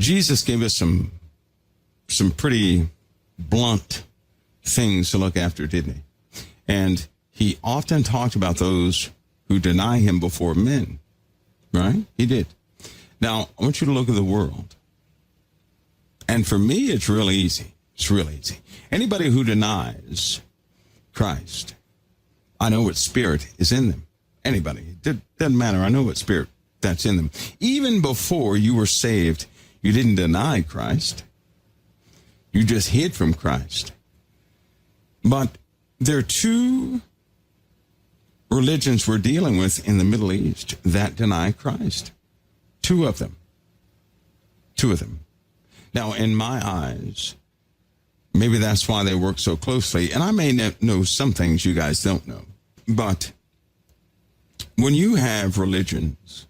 Jesus gave us some pretty blunt things to look after, didn't he? And he often talked about those who deny him before men, right? He did. Now, I want you to look at the world. And for me, it's really easy. It's really easy. Anybody who denies Christ, I know what spirit is in them. Anybody. It doesn't matter. I know what spirit that's in them. Even before you were saved, you didn't deny Christ. You just hid from Christ. But there are two religions we're dealing with in the Middle East that deny Christ. Two of them. Now, in my eyes, maybe that's why they work so closely. And I may know some things you guys don't know. But when you have religions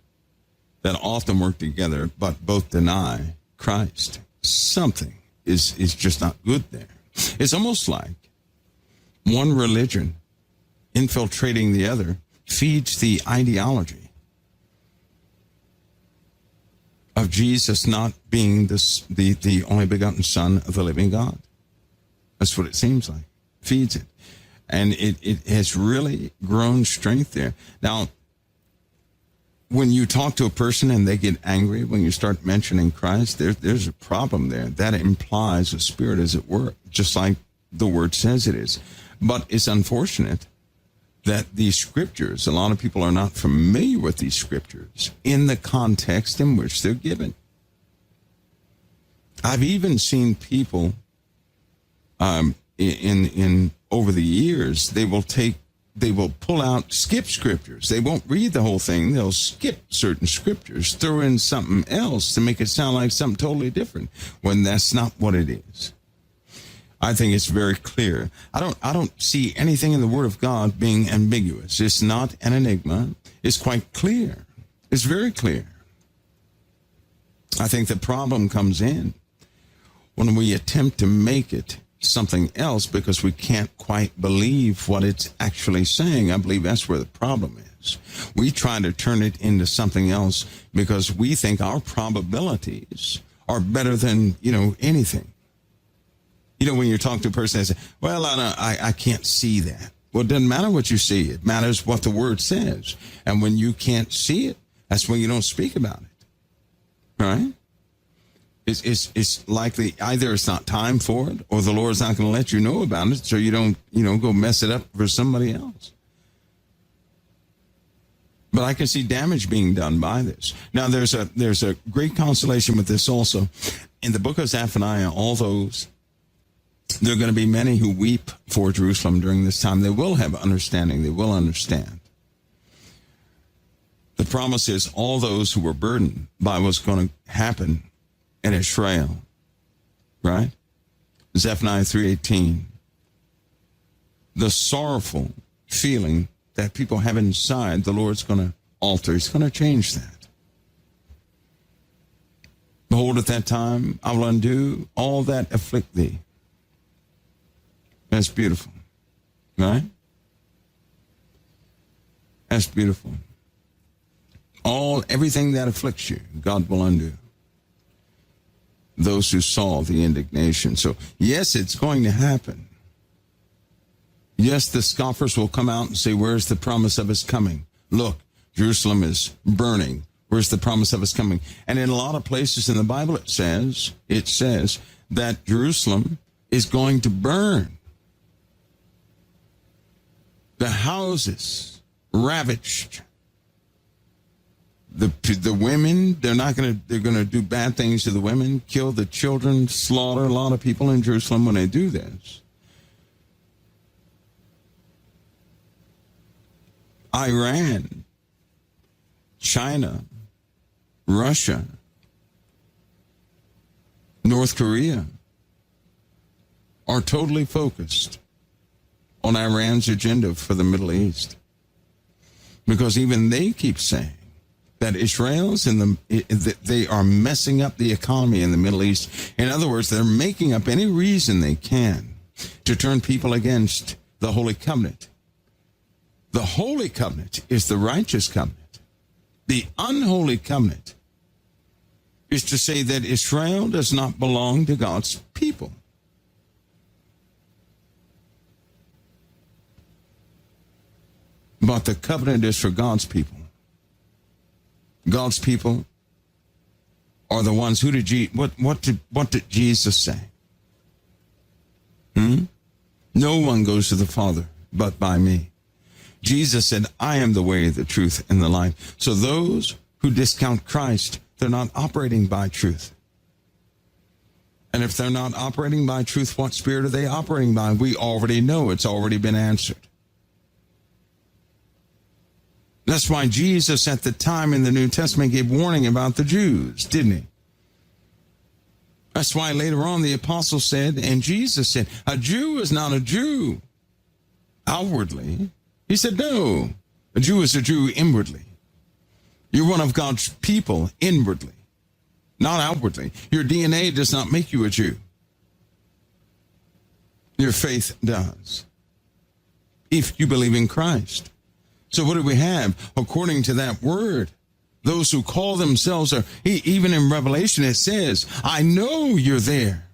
that often work together but both deny Christ, something is just not good there. It's almost like one religion infiltrating the other feeds the ideology of Jesus not being the only begotten Son of the living God. That's what it seems like. Feeds it. And it has really grown strength there. Now, when you talk to a person and they get angry when you start mentioning Christ, there's a problem there. That implies a spirit is at work, just like the word says it is. But it's unfortunate that these scriptures, a lot of people are not familiar with these scriptures in the context in which they're given. I've even seen people in over the years, they will pull out, skip scriptures. They won't read the whole thing. They'll skip certain scriptures, throw in something else to make it sound like something totally different, when that's not what it is. I think it's very clear. I don't see anything in the Word of God being ambiguous. It's not an enigma. It's quite clear. It's very clear. I think the problem comes in when we attempt to make it something else because we can't quite believe what it's actually saying. I believe that's where the problem is. We try to turn it into something else because we think our probabilities are better than, anything. When you talk to a person, they say, well, I can't see that. Well, it doesn't matter what you see. It matters what the word says. And when you can't see it, that's when you don't speak about it. Right? It's likely either it's not time for it or the Lord's not going to let you know about it so you don't, go mess it up for somebody else. But I can see damage being done by this. Now, there's a great consolation with this also. In the book of Zephaniah, there are going to be many who weep for Jerusalem during this time. They will have understanding. They will understand. The promise is all those who were burdened by what's going to happen in Israel, right? Zephaniah 3:18. The sorrowful feeling that people have inside, the Lord's going to alter. He's going to change that. Behold, at that time, I will undo all that afflict thee. That's beautiful, right? That's beautiful. Everything that afflicts you, God will undo. Those who saw the indignation. So, yes, it's going to happen. Yes, the scoffers will come out and say, where's the promise of his coming? Look, Jerusalem is burning. Where's the promise of his coming? And in a lot of places in the Bible, it says that Jerusalem is going to burn. The houses ravaged. The women, they're going to do bad things to the women, kill the children, slaughter a lot of people in Jerusalem when they do this. Iran, China, Russia, North Korea are totally focused on Iran's agenda for the Middle East. Because even they keep saying that Israel's they are messing up the economy in the Middle East. In other words, they're making up any reason they can to turn people against the Holy Covenant. The Holy Covenant is the righteous covenant. The unholy covenant is to say that Israel does not belong to God's people. But the covenant is for God's people. God's people are the ones what did Jesus say? No one goes to the Father but by me. Jesus said, I am the way, the truth, and the life. So those who discount Christ, they're not operating by truth. And if they're not operating by truth, what spirit are they operating by? We already know. It's already been answered. That's why Jesus at the time in the New Testament gave warning about the Jews, didn't he? That's why later on the apostle said, and Jesus said, a Jew is not a Jew outwardly. He said, no, a Jew is a Jew inwardly. You're one of God's people inwardly, not outwardly. Your DNA does not make you a Jew. Your faith does, if you believe in Christ. So what do we have? According to that word, those who call themselves, even in Revelation it says, I know you're there.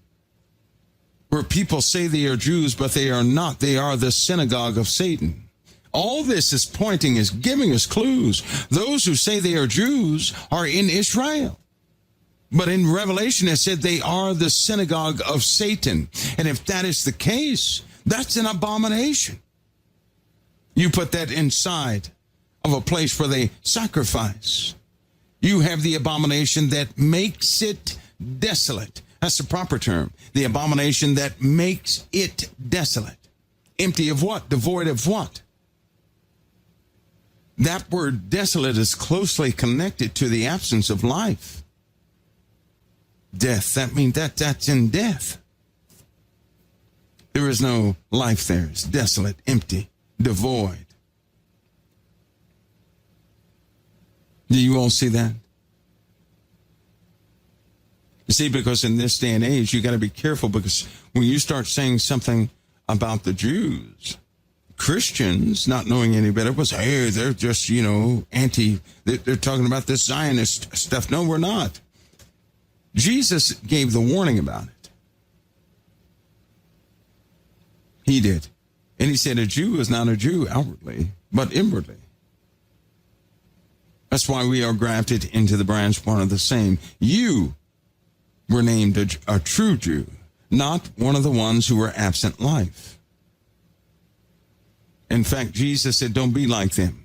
Where people say they are Jews, but they are not. They are the synagogue of Satan. All this is pointing, is giving us clues. Those who say they are Jews are in Israel. But in Revelation it said they are the synagogue of Satan. And if that is the case, that's an abomination. You put that inside of a place where they sacrifice. You have the abomination that makes it desolate. That's the proper term. The abomination that makes it desolate. Empty of what? Devoid of what? That word desolate is closely connected to the absence of life. Death, that means that's in death. There is no life there. It's desolate, empty, devoid. Do you all see that? You see, because in this day and age, you got to be careful, because when you start saying something about the Jews, Christians, not knowing any better, was, hey, they're just, they're talking about this Zionist stuff. No, we're not. Jesus gave the warning about it. He did. And he said a Jew is not a Jew outwardly, but inwardly. That's why we are grafted into the branch, one of the same. You were named a true Jew, not one of the ones who were absent life. In fact, Jesus said, don't be like them.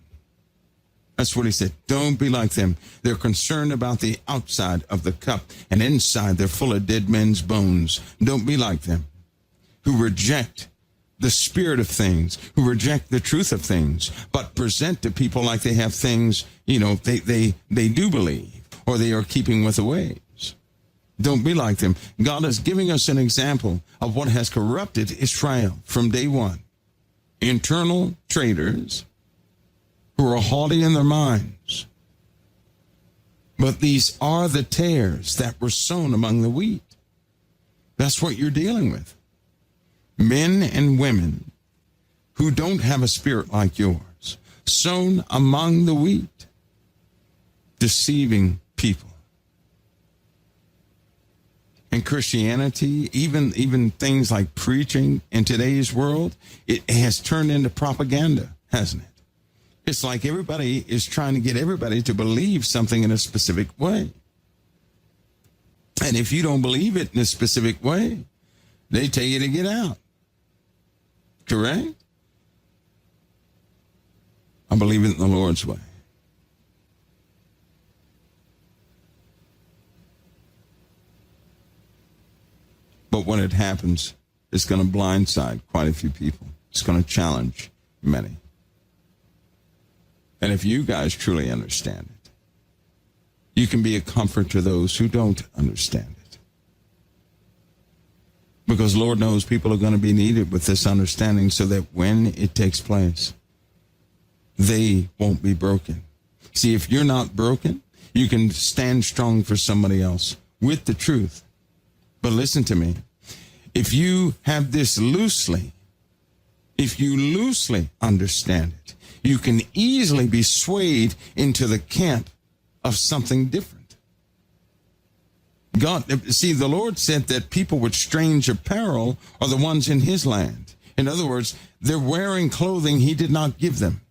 That's what he said. Don't be like them. They're concerned about the outside of the cup, and inside they're full of dead men's bones. Don't be like them, who reject the spirit of things, who reject the truth of things, but present to people like they have things, they do believe, or they are keeping with the ways. Don't be like them. God is giving us an example of what has corrupted Israel from day one. Internal traitors who are haughty in their minds. But these are the tares that were sown among the wheat. That's what you're dealing with. Men and women who don't have a spirit like yours, sown among the wheat, deceiving people. And Christianity, even things like preaching in today's world, it has turned into propaganda, hasn't it? It's like everybody is trying to get everybody to believe something in a specific way. And if you don't believe it in a specific way, they tell you to get out. Correct? I believe it in the Lord's way. But when it happens, it's going to blindside quite a few people. It's going to challenge many. And if you guys truly understand it, you can be a comfort to those who don't understand it. Because Lord knows people are going to be needed with this understanding so that when it takes place, they won't be broken. See, if you're not broken, you can stand strong for somebody else with the truth. But listen to me. If you have this loosely, if you loosely understand it, you can easily be swayed into the camp of something different. See, the Lord said that people with strange apparel are the ones in his land. In other words, they're wearing clothing he did not give them.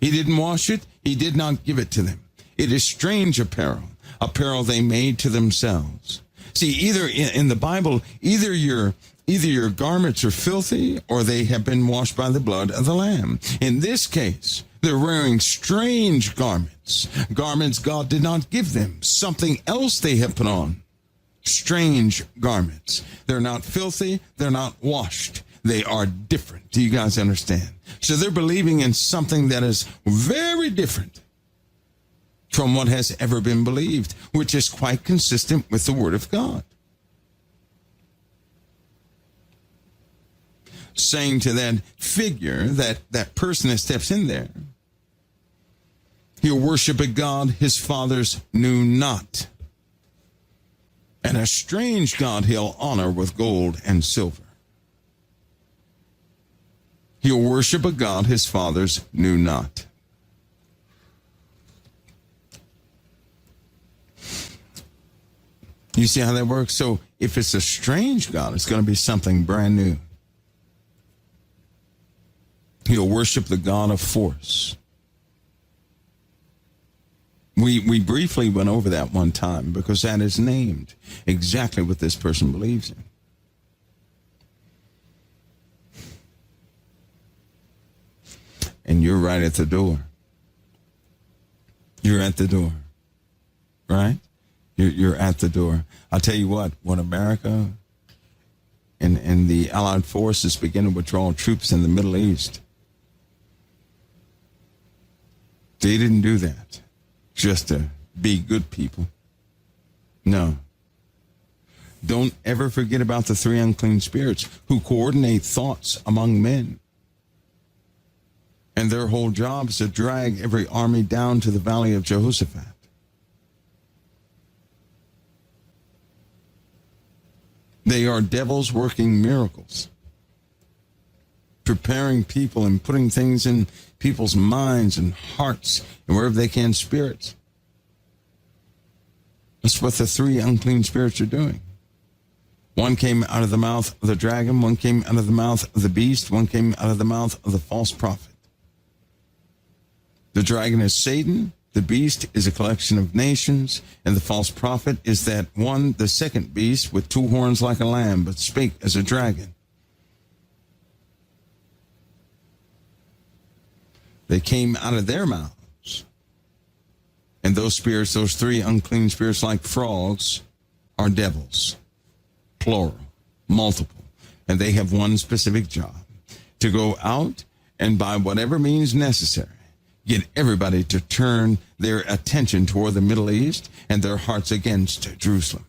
He didn't wash it. He did not give it to them. It is strange apparel they made to themselves. See, either in the Bible, either your garments are filthy or they have been washed by the blood of the Lamb. In this case, they're wearing strange garments God did not give them, something else they have put on. Strange garments. They're not filthy. They're not washed. They are different. Do you guys understand? So they're believing in something that is very different from what has ever been believed, which is quite consistent with the Word of God. Saying to that figure, that person that steps in there, he'll worship a God his fathers knew not, and a strange God he'll honor with gold and silver. He'll worship a God his fathers knew not. You see how that works? So if it's a strange God, it's going to be something brand new. He'll worship the God of force. We briefly went over that one time because that is named exactly what this person believes in. And you're right at the door. You're at the door, right? You're at the door. I'll tell you what, when America and the Allied forces begin to withdraw troops in the Middle East, they didn't do that just to be good people. No. Don't ever forget about the three unclean spirits who coordinate thoughts among men. And their whole job is to drag every army down to the valley of Jehoshaphat. They are devils working miracles, preparing people and putting things in people's minds and hearts and wherever they can, spirits. That's what the three unclean spirits are doing. One came out of the mouth of the dragon, one came out of the mouth of the beast, one came out of the mouth of the false prophet. The dragon is Satan, the beast is a collection of nations, and the false prophet is that one, the second beast, with two horns like a lamb, but spake as a dragon. They came out of their mouths. And those spirits, those three unclean spirits like frogs, are devils. Plural, multiple. And they have one specific job, to go out and by whatever means necessary, get everybody to turn their attention toward the Middle East and their hearts against Jerusalem.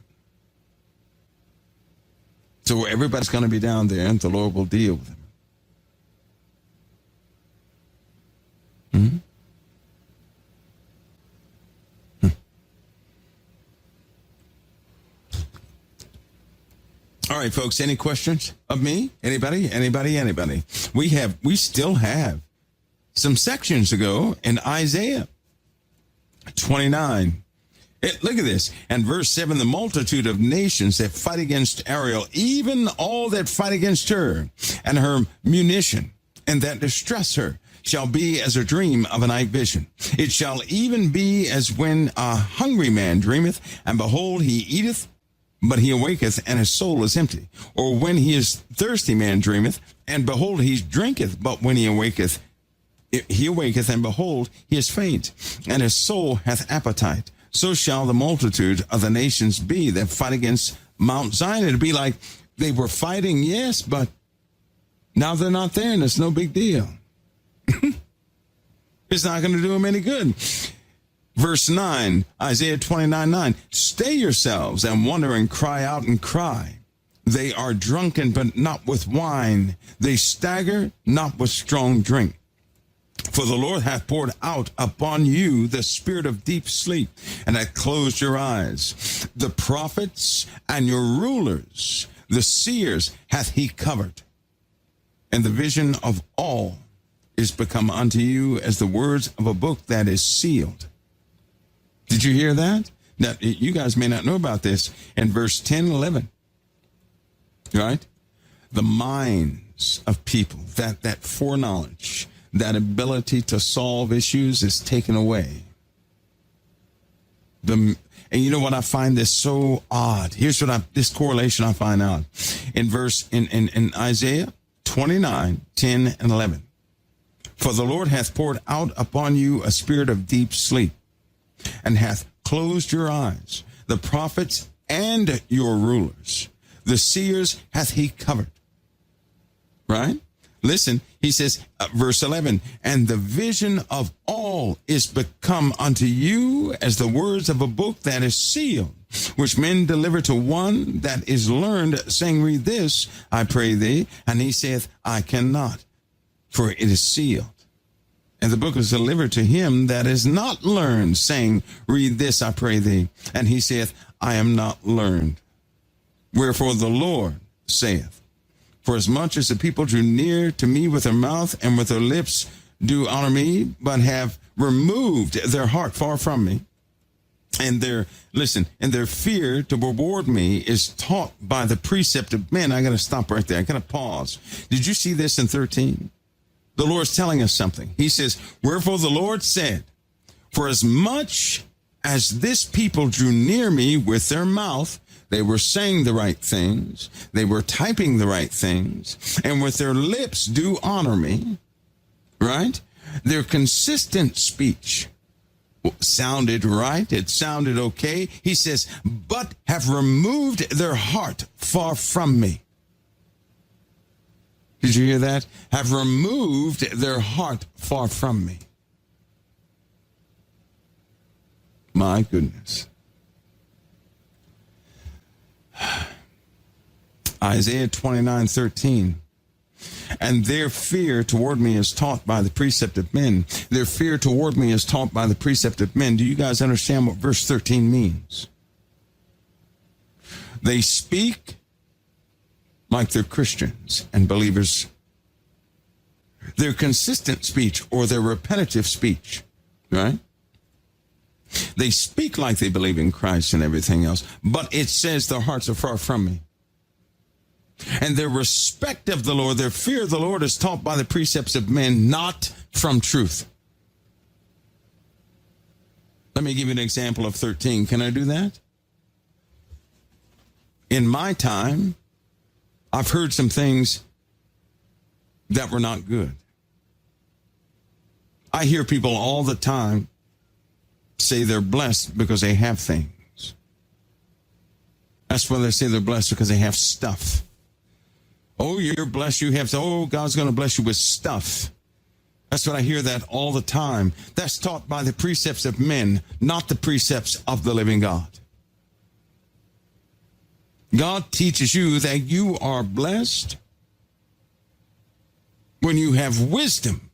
So everybody's going to be down there and the Lord will deal with them. All right, folks, any questions of me? Anybody? We still have some sections to go in Isaiah 29. Look at this. And verse 7, the multitude of nations that fight against Ariel, even all that fight against her and her munition, and that distress her, shall be as a dream of a night vision. It shall even be as when a hungry man dreameth, and behold, he eateth, but he awaketh, and his soul is empty. Or when he is thirsty man dreameth, and behold, he drinketh, but when he awaketh, and behold, he is faint, and his soul hath appetite. So shall the multitude of the nations be that fight against Mount Zion. It'll be like they were fighting, yes, but now they're not there, and it's no big deal. It's not going to do them any good. Verse 9, Isaiah 29:9. Stay yourselves and wonder and cry out and cry. They are drunken, but not with wine. They stagger, not with strong drink. For the Lord hath poured out upon you the spirit of deep sleep, and hath closed your eyes. The prophets and your rulers, the seers, hath he covered. And the vision of all is become unto you as the words of a book that is sealed. Did you hear that? that you guys may not know about this, in verse 10 and 11, right? The minds of people, that foreknowledge, that ability to solve issues is taken away. And you know what? I find this so odd. Here's what this correlation I find out in Isaiah 29, 10 and 11. For the Lord hath poured out upon you a spirit of deep sleep, and hath closed your eyes, the prophets and your rulers. The seers hath he covered. Right? Listen, he says, verse 11, and the vision of all is become unto you as the words of a book that is sealed, which men deliver to one that is learned, saying, read this, I pray thee. And he saith, I cannot, for it is sealed. And the book is delivered to him that is not learned, saying, read this, I pray thee. And he saith, I am not learned. Wherefore the Lord saith, for as much as the people drew near to me with their mouth and with their lips do honor me, but have removed their heart far from me, and their fear to reward me is taught by the precept of men. I got to stop right there. I got to pause. Did you see this in 13? The Lord's telling us something. He says, wherefore the Lord said, for as much as this people drew near me with their mouth, they were saying the right things, they were typing the right things, and with their lips do honor me, right? Their consistent speech sounded right, it sounded okay. He says, but have removed their heart far from me. Did you hear that? Have removed their heart far from me. My goodness. Isaiah 29:13. And their fear toward me is taught by the precept of men. Their fear toward me is taught by the precept of men. Do you guys understand what verse 13 means? They speak like they're Christians and believers. Their consistent speech or their repetitive speech, right? They speak like they believe in Christ and everything else, but it says their hearts are far from me. And their respect of the Lord, their fear of the Lord is taught by the precepts of men, not from truth. Let me give you an example of 13. Can I do that? In my time, I've heard some things that were not good. I hear people all the time say they're blessed because they have things. That's why they say they're blessed, because they have stuff. Oh, you're blessed, you have, oh, God's going to bless you with stuff. That's what I hear that all the time. That's taught by the precepts of men, not the precepts of the living God. God teaches you that you are blessed when you have wisdom.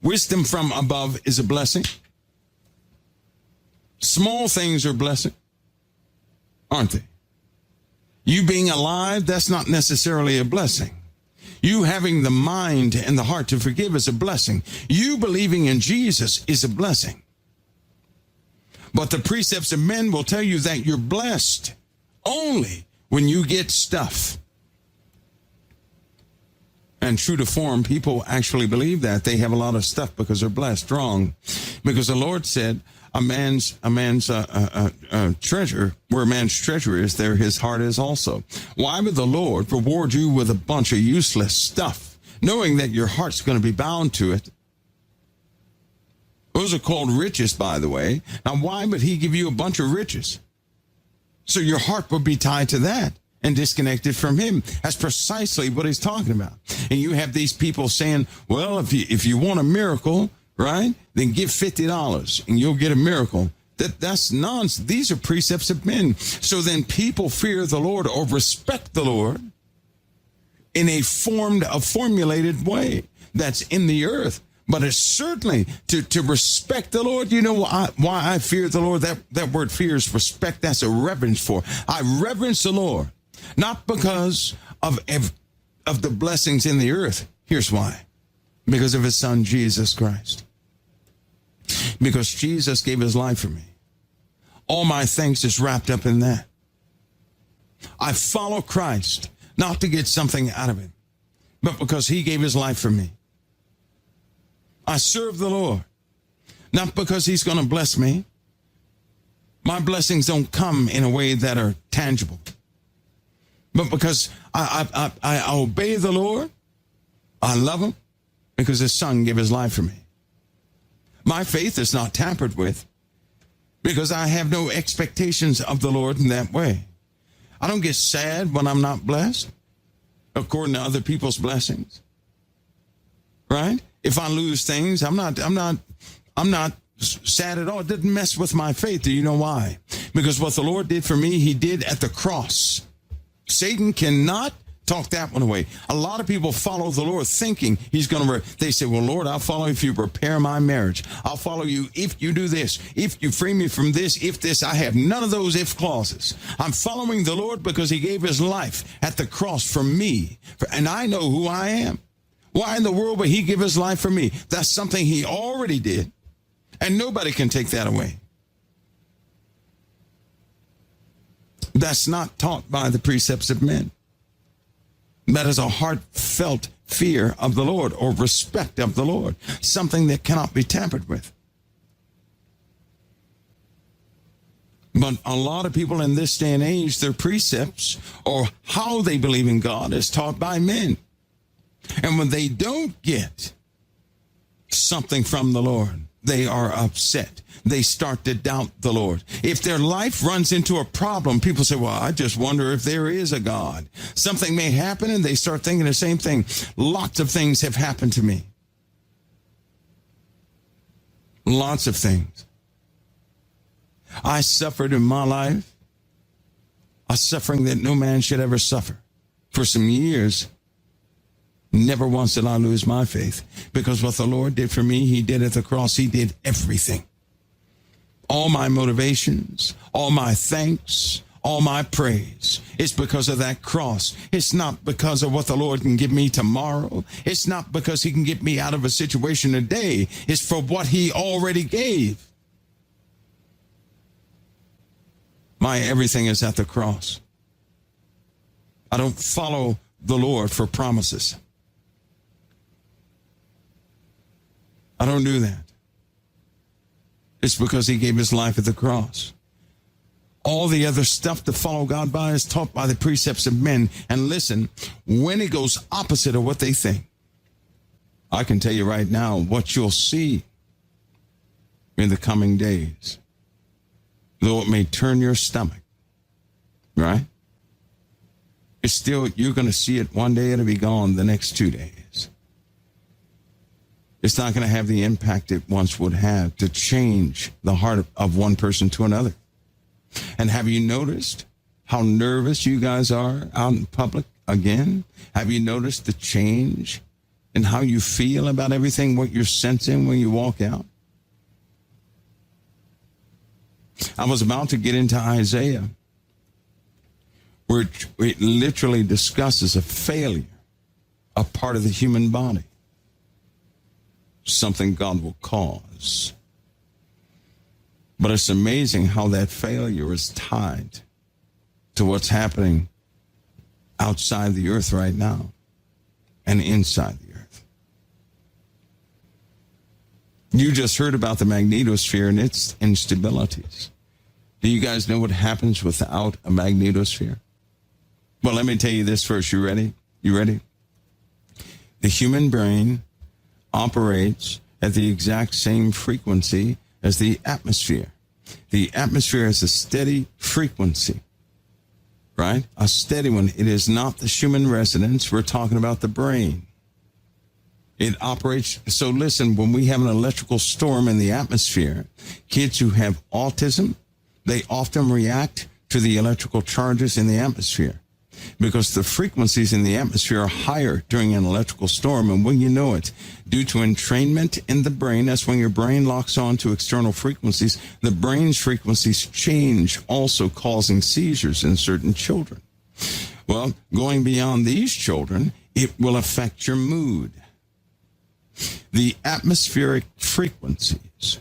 Wisdom from above is a blessing. Small things are blessing, aren't they? You being alive, that's not necessarily a blessing. You having the mind and the heart to forgive is a blessing. You believing in Jesus is a blessing. But the precepts of men will tell you that you're blessed only when you get stuff. And true to form, people actually believe that. They have a lot of stuff because they're blessed. Wrong. Because the Lord said, a man's treasure, where a man's treasure is, there his heart is also. Why would the Lord reward you with a bunch of useless stuff, knowing that your heart's going to be bound to it? Those are called riches, by the way. Now, why would he give you a bunch of riches? So your heart would be tied to that and disconnected from him. That's precisely what he's talking about. And you have these people saying, well, if you want a miracle, right, then give $50 and you'll get a miracle. That's nonsense. These are precepts of men. So then people fear the Lord or respect the Lord in a formulated way that's in the earth. But it's certainly to respect the Lord. You know why I fear the Lord? That word fear is respect. That's a reverence for. I reverence the Lord, not because of the blessings in the earth. Here's why. Because of his son, Jesus Christ. Because Jesus gave his life for me. All my thanks is wrapped up in that. I follow Christ, not to get something out of him, but because he gave his life for me. I serve the Lord, not because he's going to bless me. My blessings don't come in a way that are tangible, but because I obey the Lord. I love him because his son gave his life for me. My faith is not tampered with because I have no expectations of the Lord in that way. I don't get sad when I'm not blessed according to other people's blessings. Right? If I lose things, I'm not sad at all. It didn't mess with my faith. Do you know why? Because what the Lord did for me, he did at the cross. Satan cannot talk that one away. A lot of people follow the Lord thinking he's going to, they say, well, Lord, I'll follow you if you repair my marriage. I'll follow you if you do this, if you free me from this, if this. I have none of those if clauses. I'm following the Lord because he gave his life at the cross for me. And I know who I am. Why in the world would he give his life for me? That's something he already did. And nobody can take that away. That's not taught by the precepts of men. That is a heartfelt fear of the Lord or respect of the Lord, something that cannot be tampered with. But a lot of people in this day and age, their precepts or how they believe in God is taught by men. And when they don't get something from the Lord, they are upset. They start to doubt the Lord. If their life runs into a problem, people say, well, I just wonder if there is a God. Something may happen and they start thinking the same thing. Lots of things have happened to me. Lots of things. I suffered in my life a suffering that no man should ever suffer. For some years, never once did I lose my faith, because what the Lord did for me, he did at the cross. He did everything. All my motivations, all my thanks, all my praise is because of that cross. It's not because of what the Lord can give me tomorrow. It's not because he can get me out of a situation today. It's for what he already gave. My everything is at the cross. I don't follow the Lord for promises. I don't do that. It's because he gave his life at the cross. All the other stuff to follow God by is taught by the precepts of men. And listen, when it goes opposite of what they think, I can tell you right now what you'll see in the coming days. Though it may turn your stomach, right? It's still, you're going to see it one day, it'll be gone the next 2 days. It's not going to have the impact it once would have to change the heart of one person to another. And have you noticed how nervous you guys are out in public again? Have you noticed the change in how you feel about everything, what you're sensing when you walk out? I was about to get into Isaiah, where it literally discusses a failure, a part of the human body. Something God will cause. But it's amazing how that failure is tied to what's happening outside the earth right now and inside the earth. You just heard about the magnetosphere and its instabilities. Do you guys know what happens without a magnetosphere? Well, let me tell you this first. You ready? You ready? The human brain operates at the exact same frequency as the atmosphere. The atmosphere is a steady frequency, right? A steady one. It is not the Schumann resonance. We're talking about the brain. It operates. So listen, when we have an electrical storm in the atmosphere, kids who have autism, they often react to the electrical charges in the atmosphere because the frequencies in the atmosphere are higher during an electrical storm. And when you know it, due to entrainment in the brain, that's when your brain locks on to external frequencies, the brain's frequencies change, also causing seizures in certain children. Well, going beyond these children, it will affect your mood. The atmospheric frequencies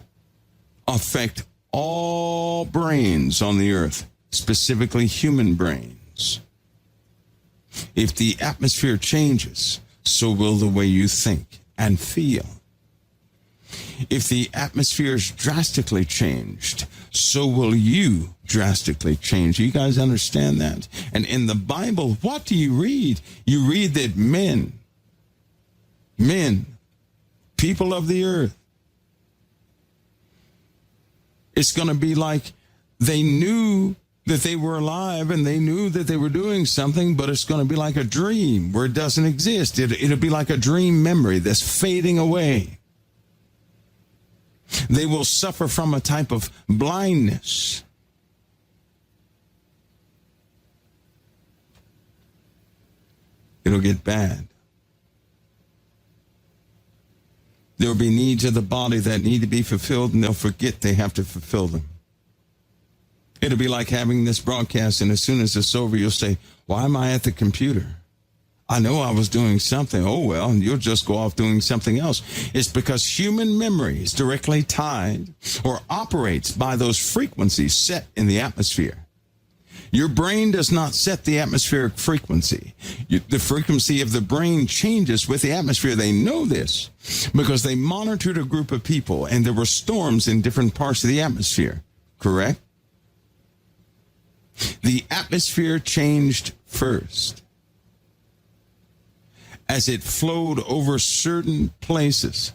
affect all brains on the earth, specifically human brains. If the atmosphere changes, so will the way you think and feel. If the atmosphere is drastically changed, so will you drastically change. You guys understand that? And in the Bible, what do you read? You read that men, people of the earth, it's going to be like they knew that they were alive and they knew that they were doing something, but it's going to be like a dream where it doesn't exist. It'll be like a dream memory that's fading away. They will suffer from a type of blindness. It'll get bad. There will be needs of the body that need to be fulfilled, and they'll forget they have to fulfill them. It'll be like having this broadcast, and as soon as it's over, you'll say, why am I at the computer? I know I was doing something. Oh, well, and you'll just go off doing something else. It's because human memory is directly tied or operates by those frequencies set in the atmosphere. Your brain does not set the atmospheric frequency. The frequency of the brain changes with the atmosphere. They know this because they monitored a group of people and there were storms in different parts of the atmosphere. Correct? The atmosphere changed first. As it flowed over certain places,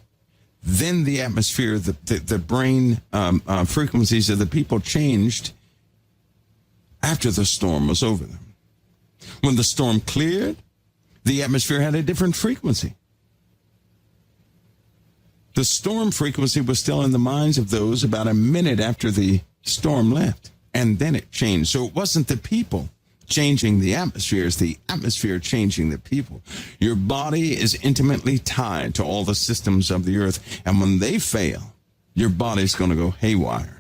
then the atmosphere, the brain frequencies of the people changed after the storm was over them. When the storm cleared, the atmosphere had a different frequency. The storm frequency was still in the minds of those about a minute after the storm left, and then it changed. So it wasn't the people changing the atmosphere, it's the atmosphere changing the people. Your body is intimately tied to all the systems of the earth, and when they fail, your body's going to go haywire.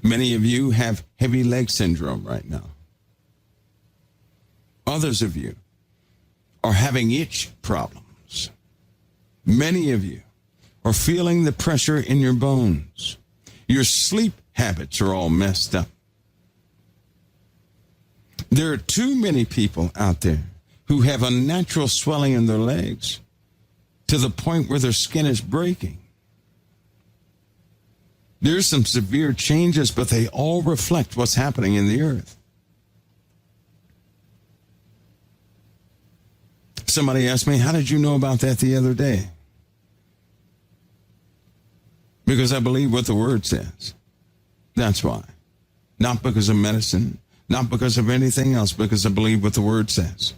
Many of you have heavy leg syndrome right now. Others of you are having itch problems. Many of you are feeling the pressure in your bones. Your sleep habits are all messed up. There are too many people out there who have unnatural swelling in their legs to the point where their skin is breaking. There's some severe changes, but they all reflect what's happening in the earth. Somebody asked me, how did you know about that the other day? Because I believe what the Word says. That's why. Not because of medicine, not because of anything else, because I believe what the Word says.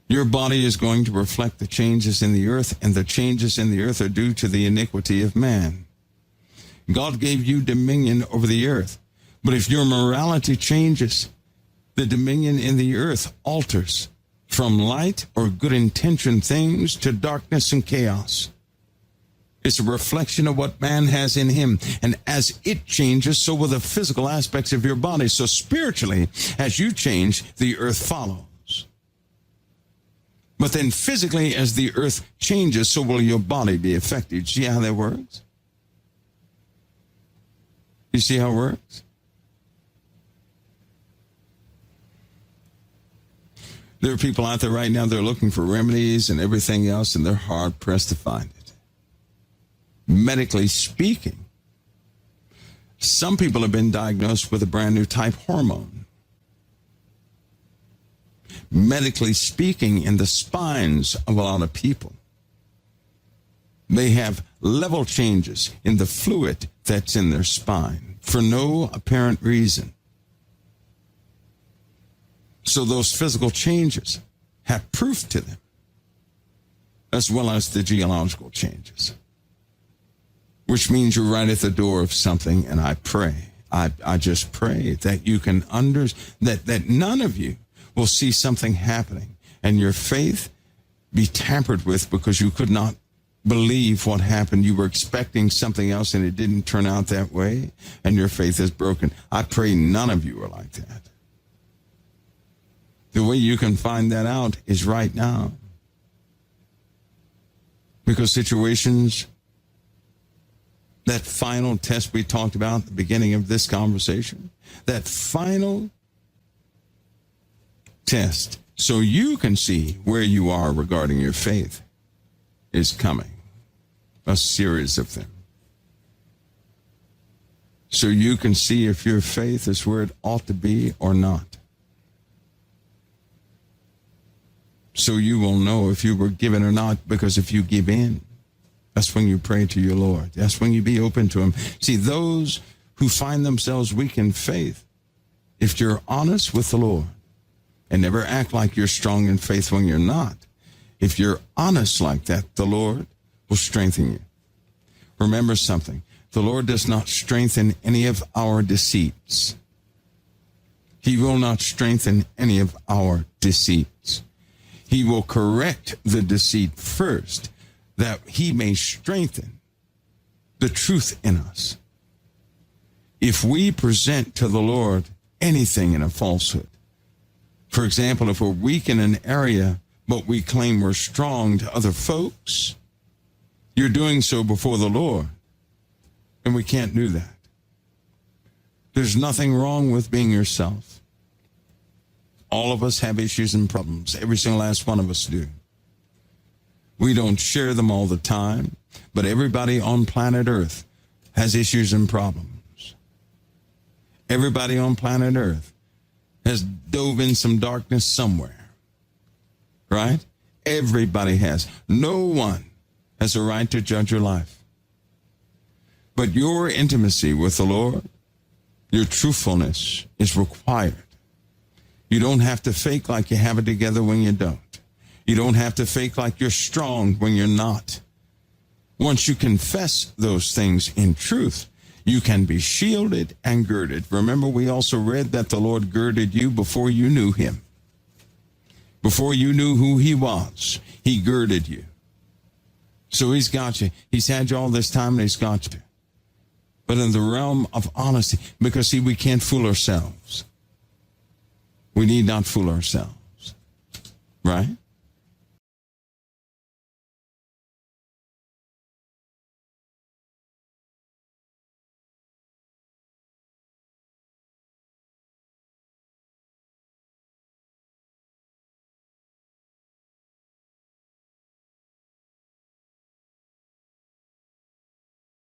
Your body is going to reflect the changes in the earth, and the changes in the earth are due to the iniquity of man. God gave you dominion over the earth, but if your morality changes, the dominion in the earth alters from light or good intention things to darkness and chaos. It's a reflection of what man has in him. And as it changes, so will the physical aspects of your body. So spiritually, as you change, the earth follows. But then physically, as the earth changes, so will your body be affected. See how that works? You see how it works? There are people out there right now, they're looking for remedies and everything else, and they're hard-pressed to find it. Medically speaking, some people have been diagnosed with a brand new type hormone. Medically speaking, in the spines of a lot of people, they have level changes in the fluid that's in their spine for no apparent reason. So those physical changes have proof to them, as well as the geological changes. Which means you're right at the door of something, and I pray. I just pray that you can that none of you will see something happening and your faith be tampered with because you could not believe what happened. You were expecting something else and it didn't turn out that way, and your faith is broken. I pray none of you are like that. The way you can find that out is right now. Because situations That final test we talked about at the beginning of this conversation, that final test, so you can see where you are regarding your faith, is coming. A series of them. So you can see if your faith is where it ought to be or not. So you will know if you were given or not, because if you give in, that's when you pray to your Lord. That's when you be open to him. See, those who find themselves weak in faith, if you're honest with the Lord and never act like you're strong in faith when you're not, if you're honest like that, the Lord will strengthen you. Remember something. The Lord does not strengthen any of our deceits. He will not strengthen any of our deceits. He will correct the deceit first, that he may strengthen the truth in us. If we present to the Lord anything in a falsehood, for example, if we're weak in an area, but we claim we're strong to other folks, you're doing so before the Lord, and we can't do that. There's nothing wrong with being yourself. All of us have issues and problems. Every single last one of us do. We don't share them all the time, but everybody on planet Earth has issues and problems. Everybody on planet Earth has dove in some darkness somewhere, right? Everybody has. No one has a right to judge your life. But your intimacy with the Lord, your truthfulness is required. You don't have to fake like you have it together when you don't. You don't have to fake like you're strong when you're not. Once you confess those things in truth, you can be shielded and girded. Remember, we also read that the Lord girded you before you knew him. Before you knew who he was, he girded you. So he's got you. He's had you all this time, and he's got you. But in the realm of honesty, because see, we can't fool ourselves. We need not fool ourselves. Right?